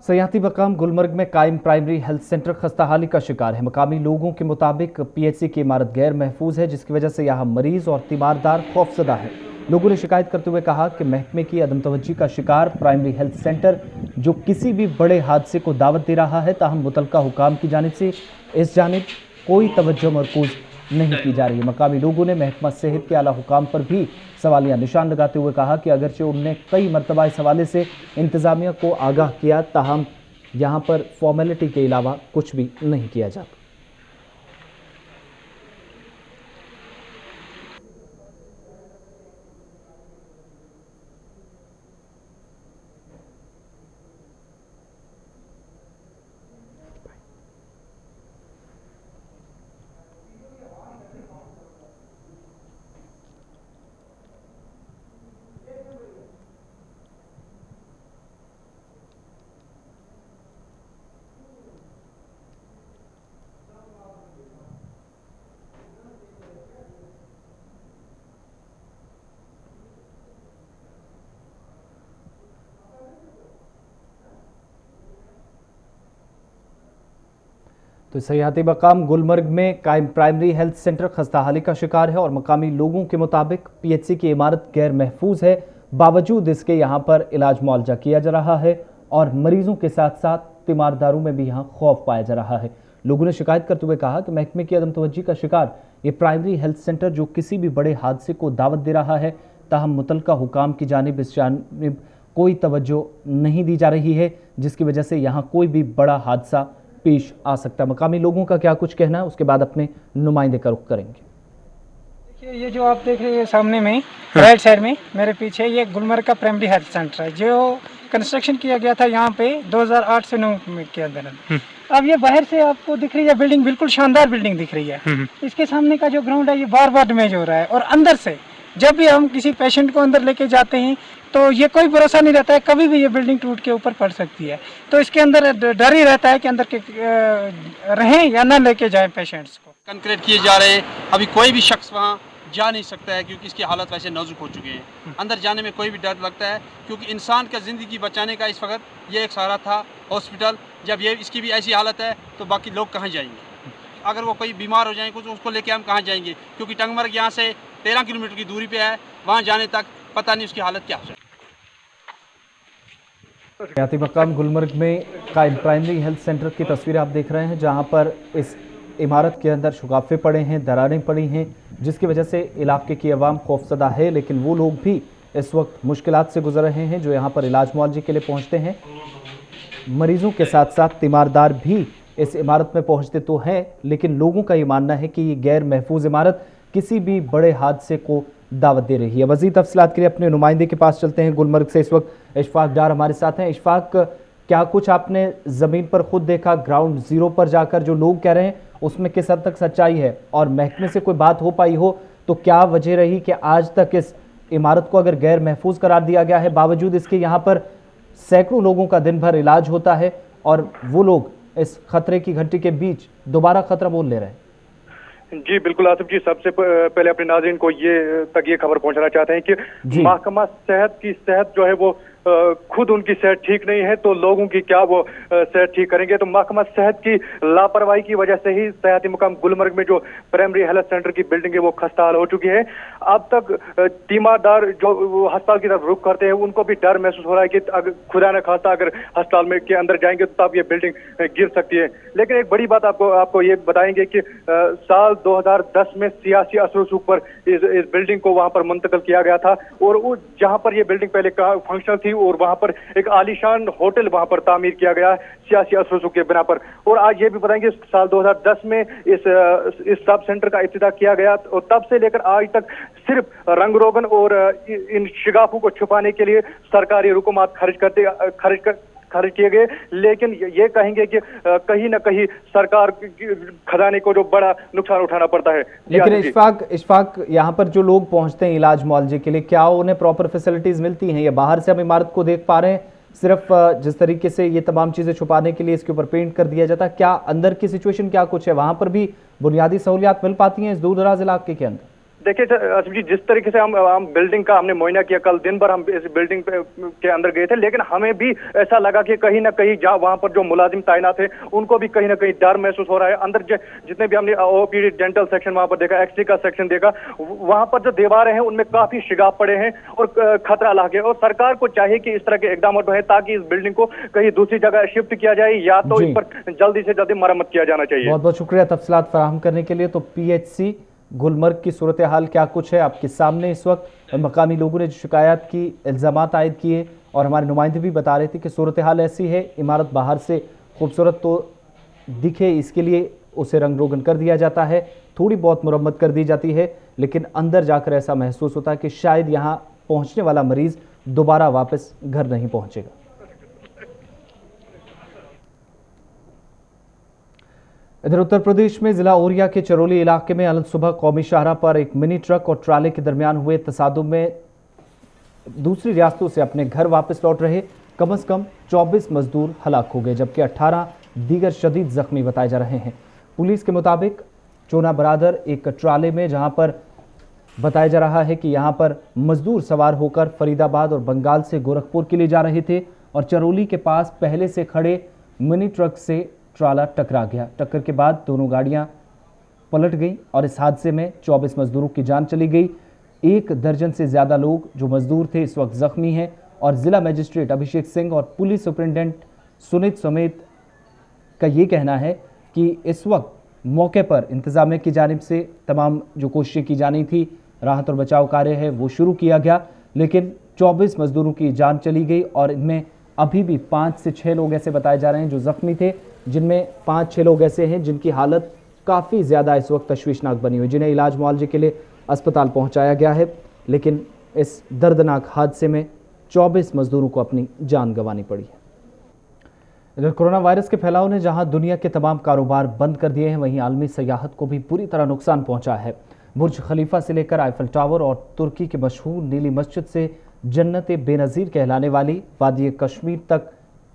सयाहती मकाम गुलमर्ग में कायम प्राइमरी हेल्थ सेंटर खस्ताहाली का शिकार है। मकामी लोगों के मुताबिक पीएचसी की इमारत गैर महफूज है, जिसकी वजह से यहाँ मरीज और तीमारदार खौफजदा है। लोगों ने शिकायत करते हुए कहा कि महकमे की अदम तवज्जी का शिकार प्राइमरी हेल्थ सेंटर जो किसी भी बड़े हादसे को दावत दे रहा है, ताहम मुतलका हुकाम की जानिब से इस जानिब कोई तवज्जो मरकूज नहीं की जा रही है। मकामी लोगों ने महकमा सेहत के आला हुकाम पर भी सवालिया निशान लगाते हुए कहा कि अगरचे उनने कई मरतबा इस हवाले से इंतज़ामिया को आगाह किया, ताहम यहाँ पर फॉर्मेलिटी के अलावा कुछ भी नहीं किया जाता। तो सयाहती मकाम गुलमर्ग में कायम प्राइमरी हेल्थ सेंटर खस्ताहाली का शिकार है और मकामी लोगों के मुताबिक पीएचसी की इमारत गैर महफूज है। बावजूद इसके यहाँ पर इलाज मुआवजा किया जा रहा है और मरीजों के साथ साथ तीमारदारों में भी यहाँ खौफ पाया जा रहा है। लोगों ने शिकायत करते हुए कहा कि महकमे की अदम तवज्जी का शिकार ये प्राइमरी हेल्थ सेंटर जो किसी भी बड़े हादसे को दावत दे रहा है, ताहम मुतलका हुकाम की जानिब इस जानिब कोई तवज्जो नहीं दी जा रही है, जिसकी वजह से यहाँ कोई भी बड़ा हादसा पेश आ सकता है। मकामी लोगों का क्या कुछ कहना है, उसके बाद अपने नुमाइंदे का रुख करेंगे। देखिए, ये जो आप देख रहे हैं सामने में राइट साइड में मेरे पीछे, ये गुलमर्ग का प्राइमरी हेल्थ सेंटर है जो कंस्ट्रक्शन किया गया था यहाँ पे 2008 से 9 में के अंदर। अब ये बाहर से आपको दिख रही है बिल्डिंग, बिल्कुल शानदार बिल्डिंग दिख रही है। इसके सामने का जो ग्राउंड है ये बार बार डैमेज हो रहा है और अंदर से जब भी हम किसी पेशेंट को अंदर लेके जाते हैं तो ये कोई भरोसा नहीं रहता है, कभी भी ये बिल्डिंग टूट के ऊपर पड़ सकती है। तो इसके अंदर डर ही रहता है कि अंदर के रहें या ना लेके जाएं पेशेंट्स को। कंक्रीट किए जा रहे हैं, अभी कोई भी शख्स वहाँ जा नहीं सकता है क्योंकि इसकी हालत वैसे नाजुक हो चुकी है। अंदर जाने में कोई भी डर लगता है क्योंकि इंसान का ज़िंदगी बचाने का इस वक्त ये एक सहारा था हॉस्पिटल। जब ये इसकी भी ऐसी हालत है तो बाकी लोग कहाँ जाएंगे? अगर वो कोई बीमार हो जाएंगे तो उसको लेके हम कहाँ जाएंगे? क्योंकि टंगमर्ग यहाँ से 13 किलोमीटर की दूरी पे है, वहाँ जाने तक पता नहीं उसकी हालत क्या हो जाए। सयाहती मकाम गुलमर्ग में कायम प्राइमरी हेल्थ सेंटर की तस्वीरें आप देख रहे हैं, जहां पर इस इमारत के अंदर शुगाफे पड़े हैं, दरारें पड़ी हैं, जिसकी वजह से इलाके की आवाम खौफजदा है। लेकिन वो लोग भी इस वक्त मुश्किलात से गुजर रहे हैं जो यहाँ पर इलाज मुआवजे के लिए पहुँचते हैं। मरीजों के साथ साथ तीमारदार भी इस इमारत में पहुँचते तो हैं, लेकिन लोगों का ये मानना है कि ये गैर महफूज इमारत किसी भी बड़े हादसे को दावत दे रही है। मज़ीद तफसीलात के लिए अपने नुमाइंदे के पास चलते हैं। गुलमर्ग से इस वक्त इशफाक डार हमारे साथ हैं। इशफाक, क्या कुछ आपने ज़मीन पर खुद देखा, ग्राउंड ज़ीरो पर जाकर जो लोग कह रहे हैं उसमें किस हद तक सच्चाई है, और महकमे से कोई बात हो पाई हो तो क्या वजह रही कि आज तक इस इमारत को अगर गैर महफूज करार दिया गया है, बावजूद इसके यहाँ पर सैकड़ों लोगों का दिन भर इलाज होता है और वो लोग इस खतरे की घंटी के बीच दोबारा खतरा मोल ले रहे हैं? जी बिल्कुल आसिफ जी, सबसे पहले अपने नाज़रीन को ये खबर पहुंचाना चाहते हैं कि महकमा सेहत की सेहत जो है वो खुद उनकी सेहत ठीक नहीं है तो लोगों की क्या वो सेहत ठीक करेंगे। तो महकमा सेहत की लापरवाही की वजह से ही सयाहती मुकाम गुलमर्ग में जो प्राइमरी हेल्थ सेंटर की बिल्डिंग है वो खस्ताहाल हो चुकी है। अब तक तीमारदार जो अस्पताल की तरफ रुख करते हैं उनको भी डर महसूस हो रहा है कि अगर खुदा न खास्ता अगर अस्पताल में के अंदर जाएंगे तो तब ये बिल्डिंग गिर सकती है। लेकिन एक बड़ी बात आपको ये बताएंगे कि साल 2010 में सियासी असर रसूख पर इस बिल्डिंग को वहां पर मुंतकिल किया गया था और जहां पर ये बिल्डिंग पहले फंक्शनल थी और वहां पर एक आलीशान होटल वहां पर तामीर किया गया सियासी असर रसूख के बिना पर। और आज ये भी बताएंगे साल 2010 में इस सब सेंटर का इब्तिदा किया गया और तब से लेकर आज तक सिर्फ रंग रोगन और इन शिगाफों को छुपाने के लिए सरकारी रुकूमात खर्च किए गए। लेकिन ये कहेंगे कि कहीं ना कहीं सरकार खजाने को जो बड़ा नुकसान उठाना पड़ता है। लेकिन इशफाक, यहाँ पर जो लोग पहुंचते हैं इलाज मुआवजे के लिए, क्या उन्हें प्रॉपर फैसिलिटीज मिलती हैं? या बाहर से हम इमारत को देख पा रहे हैं, सिर्फ जिस तरीके से ये तमाम चीजें छुपाने के लिए इसके ऊपर पेंट कर दिया जाता है, क्या अंदर की सिचुएशन क्या कुछ है? वहां पर भी बुनियादी सहूलियात मिल पाती हैं इस दूर दराज इलाके के अंदर? देखिए आसिफ जी, जिस तरीके से हम बिल्डिंग का हमने मुआयना किया, कल दिन भर हम इस बिल्डिंग के अंदर गए थे, लेकिन हमें भी ऐसा लगा कि कहीं ना कहीं जहाँ वहां पर जो मुलाजिम तैनात थे उनको भी कहीं ना कहीं डर महसूस हो रहा है। अंदर जितने भी हमने ओपीडी डेंटल सेक्शन वहां पर देखा, एक्सरे का सेक्शन देखा, वहां पर जो दीवारें हैं उनमें काफी शिगाफ पड़े हैं और खतरा लाग गया। और सरकार को चाहिए कि इस तरह के इकदाम है ताकि इस बिल्डिंग को कहीं दूसरी जगह शिफ्ट किया जाए या तो इस पर जल्दी से जल्दी मरम्मत किया जाना चाहिए। बहुत बहुत शुक्रिया तफसीलात फराहम करने के लिए। तो PHC गुलमर्ग की सूरत हाल क्या कुछ है आपके सामने इस वक्त, और मकामी लोगों ने जो शिकायत की, इल्ज़ामात आयद किए, और हमारे नुमाइंदे भी बता रहे थे कि सूरत हाल ऐसी है, इमारत बाहर से खूबसूरत तो दिखे इसके लिए उसे रंग रोगन कर दिया जाता है, थोड़ी बहुत मुरम्मत कर दी जाती है, लेकिन अंदर जाकर ऐसा महसूस होता है कि शायद यहाँ पहुँचने वाला मरीज़ दोबारा वापस घर नहीं पहुँचेगा। इधर उत्तर प्रदेश में जिला ओरिया के चरोली इलाके में अल सुबह कौमी शाहरा पर एक मिनी ट्रक और ट्राले के दरमियान हुए तसादुम में दूसरी रियासतों से अपने घर वापस लौट रहे कम से कम 24 मजदूर हलाक हो गए, जबकि 18 दीगर शदीद जख्मी बताए जा रहे हैं। पुलिस के मुताबिक चोना बरादर एक ट्राले में, जहां पर बताया जा रहा है कि यहां पर मजदूर सवार होकर फरीदाबाद और बंगाल से गोरखपुर के लिए जा रहे थे, और चरोली के पास पहले से खड़े मिनी ट्रक से ट्राला टकरा गया। टक्कर के बाद दोनों गाड़ियां पलट गई और इस हादसे में 24 मजदूरों की जान चली गई। 1 दर्जन से ज़्यादा लोग जो मजदूर थे इस वक्त जख्मी हैं, और ज़िला मजिस्ट्रेट अभिषेक सिंह और पुलिस सुपरिटेंडेंट सुनीत समेत का ये कहना है कि इस वक्त मौके पर इंतजामिया की जानिब से तमाम जो कोशिशें की जानी थी, राहत और बचाव कार्य है वो शुरू किया गया, लेकिन 24 मजदूरों की जान चली गई और इनमें अभी भी 5 से 6 लोग ऐसे बताए जा रहे हैं जो जख्मी थे, जिनमें 5-6 लोग ऐसे हैं जिनकी हालत काफ़ी ज़्यादा इस वक्त तशवीशनाक बनी हुई, जिन्हें इलाज मुआवजे के लिए अस्पताल पहुंचाया गया है, लेकिन इस दर्दनाक हादसे में 24 मजदूरों को अपनी जान गंवानी पड़ी है। इधर कोरोना वायरस के फैलाव ने जहां दुनिया के तमाम कारोबार बंद कर दिए हैं, वहीं आलमी सयाहत को भी बुरी तरह नुकसान पहुंचा है। बुर्ज खलीफा से लेकर आईफल टावर और तुर्की के मशहूर नीली मस्जिद से जन्नत बेनज़ीर कहलाने वाली वादी कश्मीर तक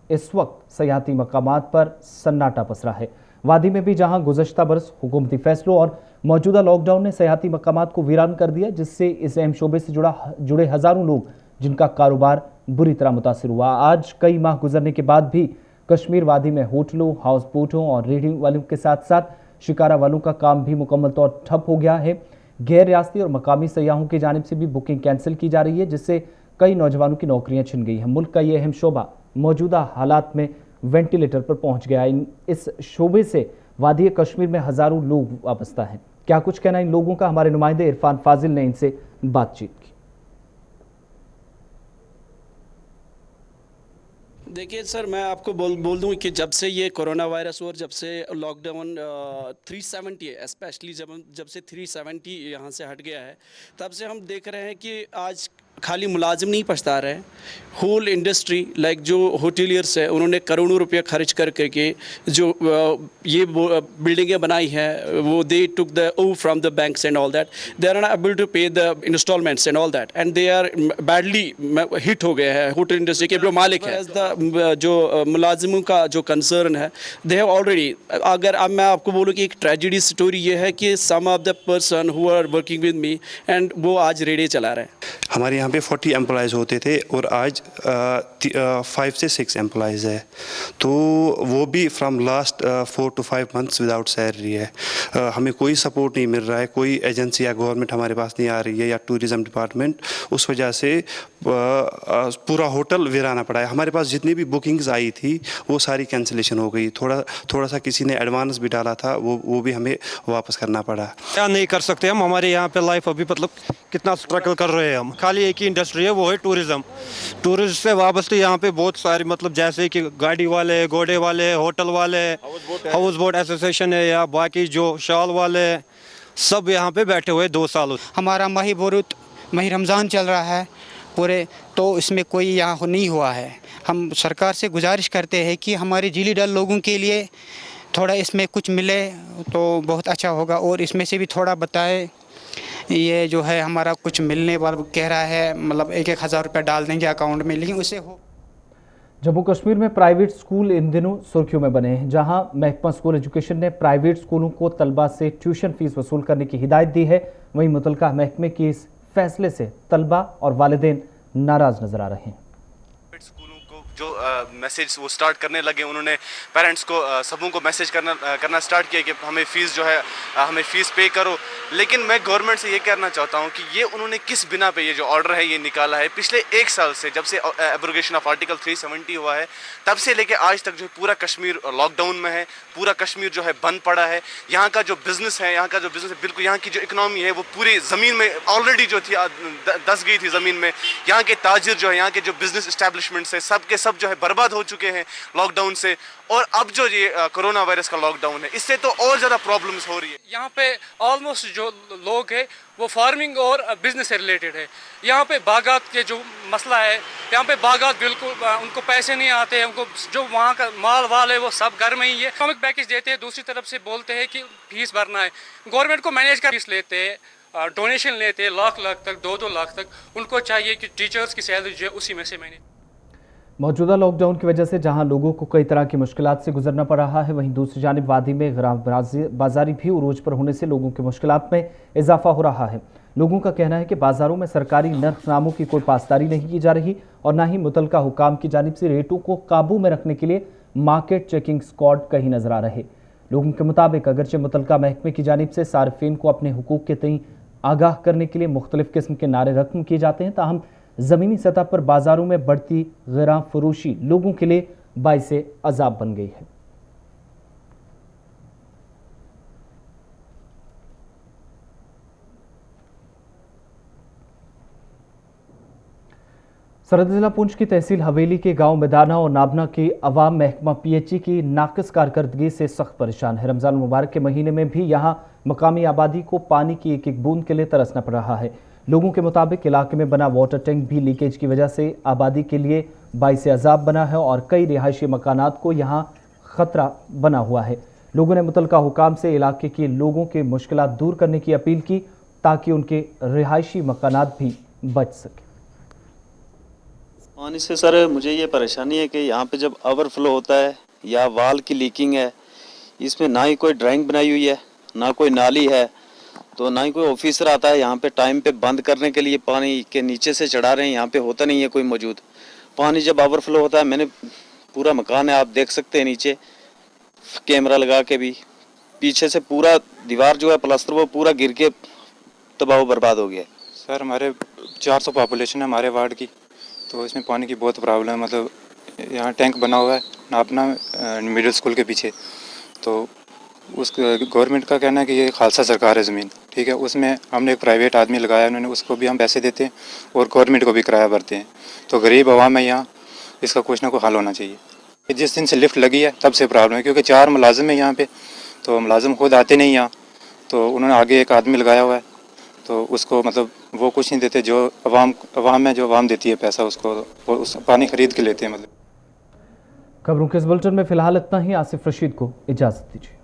इस वक्त सयाहती मकामात पर सन्नाटा पसरा है। वादी में भी जहां गुज़श्ता बरस हुकूमती फैसलों और मौजूदा लॉकडाउन ने सयाहती मकामात को वीरान कर दिया, जिससे इस अहम शोबे से जुड़े हज़ारों लोग जिनका कारोबार बुरी तरह मुतासिर हुआ। आज कई माह गुजरने के बाद भी कश्मीर वादी में होटलों, हाउस बोटों और रेडिंग वालों के साथ साथ शिकारा वालों का काम भी मुकम्मल तौर ठप हो गया है। गैर रियासती और मकामी सयाहों की जानिब से भी बुकिंग कैंसिल की जा रही है, जिससे कई नौजवानों की नौकरियां छिन गई हैं। मुल्क का ये अहम शोबा मौजूदा हालात में वेंटिलेटर पर पहुंच गया। इस शोबे से वादी कश्मीर में हज़ारों लोग वाबस्ता हैं। क्या कुछ कहना इन लोगों का, हमारे नुमाइंदे इरफान फाजिल ने इनसे बातचीत की। देखिए सर, मैं आपको बोल दूं कि जब से ये कोरोना वायरस और जब से लॉकडाउन 370 है, स्पेशली जब से 370 यहाँ से हट गया है, तब से हम देख रहे हैं कि आज खाली मुलाजिम नहीं पछता रहे, होल इंडस्ट्री लाइक जो होटलियर्स है उन्होंने करोड़ों रुपये खर्च करके जो ये बिल्डिंगें बनाई हैं, वो they took the over from the banks and all that, they are not able to pay the instalments and all that, and they are badly hit हो गए हैं। होटल इंडस्ट्री के जो मालिक है, जो मुलाजिमों का जो कंसर्न है, दे हैव ऑलरेडी, अगर अब मैं आपको बोलूँ कि एक ट्रेजिडी स्टोरी ये है कि some of the person who are working with me and वो आज रेडी चला रहे हैं। हमारे यहाँ पे 40 एम्प्लॉयज़ होते थे और आज 5 से 6 एम्प्लॉयज़ है, तो वो भी from last 4 to 5 months without salary है। हमें कोई सपोर्ट नहीं मिल रहा है, कोई एजेंसी या गवर्नमेंट हमारे पास नहीं आ रही है या टूरिज़म डिपार्टमेंट, उस वजह से पूरा होटल वीराना पड़ा है। हमारे पास जितनी भी बुकिंग्स आई थी वो सारी कैंसिलेशन हो गई। थोड़ा सा किसी ने एडवांस भी डाला था, वो भी हमें वापस करना पड़ा। क्या नहीं कर सकते हम, हमारे यहाँ पे लाइफ अभी मतलब कितना स्ट्रगल कर रहे हैं हम। खाली एक ही इंडस्ट्री है, वो है टूरिज़्म। टूरिज्म से वाबस्ते यहाँ पे बहुत सारे मतलब जैसे कि गाड़ी वाले, घोड़े वाले, होटल वाले, हाउस बोट एसोसिएशन है या बाकी जो शाल वाले, सब यहाँ पे बैठे हुए 2 साल। हमारा माही बोरुत माही रमज़ान चल रहा है पूरे, तो इसमें कोई यहाँ नहीं हुआ है। हम सरकार से गुजारिश करते हैं कि हमारे झीली डल लोगों के लिए थोड़ा इसमें कुछ मिले तो बहुत अच्छा होगा, और इसमें से भी थोड़ा बताए। ये जो है हमारा कुछ मिलने वाला कह रहा है, मतलब 1-1 हज़ार रुपये डाल देंगे अकाउंट में, लेकिन उसे हो। जम्मू कश्मीर में प्राइवेट स्कूल इन दिनों सुर्खियों में बने हैं, जहां महकमा स्कूल एजुकेशन ने प्राइवेट स्कूलों को तलबा से ट्यूशन फीस वसूल करने की हिदायत दी है। वहीं मुतल्लिका महकमे के इस फैसले से तलबा और वालिदैन नाराज नजर आ रहे हैं। जो मैसेज वो स्टार्ट करने लगे, उन्होंने पेरेंट्स को सबों को मैसेज करना स्टार्ट किया कि हमें फ़ीस जो है हमें फ़ीस पे करो। लेकिन मैं गवर्नमेंट से ये कहना चाहता हूँ कि ये उन्होंने किस बिना पे ये जो ऑर्डर है ये निकाला है। पिछले 1 साल से जब से एब्रोगेशन ऑफ आर्टिकल 370 हुआ है तब से लेके आज तक जो पूरा कश्मीर लॉकडाउन में है, पूरा कश्मीर जो है बंद पड़ा है। यहाँ का जो बिज़नेस है बिल्कुल यहाँ की जो इकनॉमी है वो पूरी ज़मीन में ऑलरेडी जो थी दस गई थी ज़मीन में। यहाँ के ताजिर जो है, यहाँ के जो बिज़नेस इस्टेब्लिशमेंट्स है सब जो है बर्बाद हो चुके हैं लॉकडाउन से। और अब जो ये कोरोना वायरस का लॉकडाउन है इससे तो और ज़्यादा प्रॉब्लम्स हो रही है। यहाँ पे ऑलमोस्ट जो लोग हैं वो फार्मिंग और बिजनेस से रिलेटेड है। यहाँ पे बागात के जो मसला है, यहाँ पे बागात बिल्कुल उनको पैसे नहीं आते हैं, उनको जो वहाँ का माल वाल है वो सब घर में ही है। इकोनॉमिक पैकेज देते हैं, दूसरी तरफ से बोलते हैं कि फीस भरना है। गवर्नमेंट को मैनेज कर फीस लेते हैं, डोनेशन लेते हैं लाख तक 2-2 लाख तक। उनको चाहिए कि टीचर्स की सैलरी जो है उसी में से मैनेज। मौजूदा लॉकडाउन की वजह से जहां लोगों को कई तरह की मुश्किलात से गुजरना पड़ रहा है, वहीं दूसरी जानिब वादी में गराम बाजारी भी उरूज पर होने से लोगों की मुश्किलात में इजाफा हो रहा है। लोगों का कहना है कि बाजारों में सरकारी नरखनामों की कोई पासदारी नहीं की जा रही और न ही मुतल्लिका हुकाम की जानिब से रेटों को काबू में रखने के लिए मार्केट चेकिंग स्क्वाड कहीं नजर आ रहे। लोगों के मुताबिक अगरचे मुतल्लिका महकमे की जानिब से सार्फिन को अपने हुकूक के तई आगाह करने के लिए मुख्तलिफ किस्म के नारे रकम किए जाते हैं, ताहम ज़मीनी सतह पर बाजारों में बढ़ती ग़िरा फरोशी लोगों के लिए बाइसे अजाब बन गई है। सरहद जिला पुंछ की तहसील हवेली के गांव मैदाना और नाबना की अवाम महकमा PHE की नाकिस कारकर्दगी से सख्त परेशान है। रमज़ान मुबारक के महीने में भी यहां मकामी आबादी को पानी की एक एक बूंद के लिए तरसना पड़ रहा है। लोगों के मुताबिक इलाके में बना वाटर टैंक भी लीकेज की वजह से आबादी के लिए बाइसे अजाब बना है और कई रिहायशी मकानात को यहाँ खतरा बना हुआ है। लोगों ने मुतल्लिका हुकाम से इलाके के लोगों के मुश्किलात दूर करने की अपील की ताकि उनके रिहायशी मकानात भी बच सके। पानी से सर मुझे ये परेशानी है कि यहाँ पे जब ओवरफ्लो होता है या वाल की लीकिंग है, इसमें ना ही कोई ड्राइंग बनाई हुई है, ना कोई नाली है, तो ना ही कोई ऑफिसर आता है यहाँ पे टाइम पे बंद करने के लिए। पानी के नीचे से चढ़ा रहे हैं, यहाँ पे होता नहीं है कोई मौजूद। पानी जब ओवरफ्लो होता है, मैंने पूरा मकान है, आप देख सकते हैं नीचे कैमरा लगा के भी, पीछे से पूरा दीवार जो है प्लास्टर वो पूरा गिर के तबाह बर्बाद हो गया। सर हमारे 400 पॉपुलेशन है हमारे वार्ड की, तो इसमें पानी की बहुत प्रॉब्लम है। मतलब यहाँ टैंक बना हुआ है नापना मिडिल स्कूल के पीछे, तो उस गवर्नमेंट का कहना है कि ये खालसा सरकार है ज़मीन, ठीक है, उसमें हमने एक प्राइवेट आदमी लगाया, उन्होंने उसको भी हम पैसे देते हैं और गवर्नमेंट को भी किराया भरते हैं। तो गरीब आवाम है यहाँ, इसका कुछ ना कोई हल होना चाहिए। जिस दिन से लिफ्ट लगी है तब से प्रॉब्लम है, क्योंकि 4 मुलाजिम है यहाँ पे, तो मुलाजिम खुद आते नहीं यहाँ, तो उन्होंने आगे एक आदमी लगाया हुआ है, तो उसको मतलब वो कुछ नहीं देते, जो अवाम है जो अवाम देती है पैसा उसको, वो उस पानी खरीद के लेते हैं। मतलब खबरों के इस बुलेटिन में फिलहाल इतना ही। आसिफ रशीद को इजाज़त दीजिए।